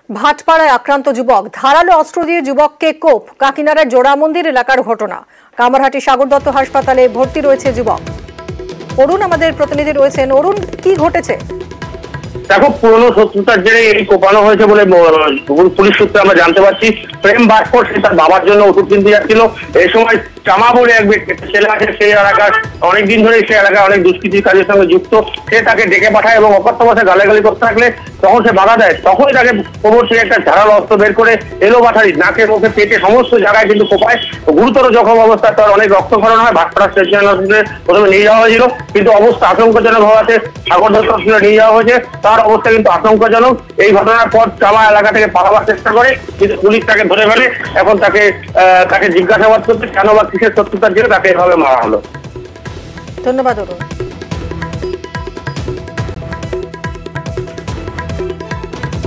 ভাটপাড়ায় আক্রান্ত যুবক, ধারালো অস্ত্র দিয়ে যুবককে কোপ। কাকিনাড়ার জোড়ামন্দির এলাকার ঘটনা। কামারহাটি সাগর দত্ত হাসপাতালে ভর্তি রয়েছে যুবক। অরুণ আমাদের প্রতিনিধি রয়েছেন। অরুণ, কি ঘটেছে? দেখো, পুরনো শত্রুতার জেরে এই কোপানো হয়েছে বলে পুলিশ সূত্রে আমরা জানতে পারছি। প্রেম ভাটপাড় সে তার বাবার জন্য ওষুধ কিনতে যাচ্ছিল। এই সময় চামা বলে এক ছেলে আছে, সেই এলাকার অনেকদিন ধরে সেই এলাকায় অনেক দুষ্কৃতির কাজের সঙ্গে যুক্ত। সে তাকে ডেকে পাঠায় এবং অকথ্য ভাষায় গালাগালি করতে থাকলে তখন সে বাধা দেয়। তখনই তাকে কোমর থেকে একটা ধারালো অস্ত্র বের করে এলো বাঠারি নাকে মুখে পেটে সমস্ত জায়গায় কিন্তু কোপায়। গুরুতর জখম অবস্থায় তার অনেক রক্তক্ষরণ হয়। ভাটপাড়া স্টেশন হসপিটালে প্রথমে নিয়ে যাওয়া হয়েছিল, কিন্তু অবস্থা আশঙ্কাজনক হওয়াতে সাগর দত্ত হসপিটালে নিয়ে যাওয়া হয়েছে। তার অবস্থা কিন্তু আশঙ্কাজনক। এই ঘটনার পর চামা এলাকা থেকে পালাবার চেষ্টা করে, কিন্তু পুলিশ তাকে ধরে ফেলে। এখন তাকে জিজ্ঞাসাবাদ করতে কেন বা কিসের শত্রুতার জন্য তাকে এভাবে মারা হলো। ধন্যবাদ অরুণ।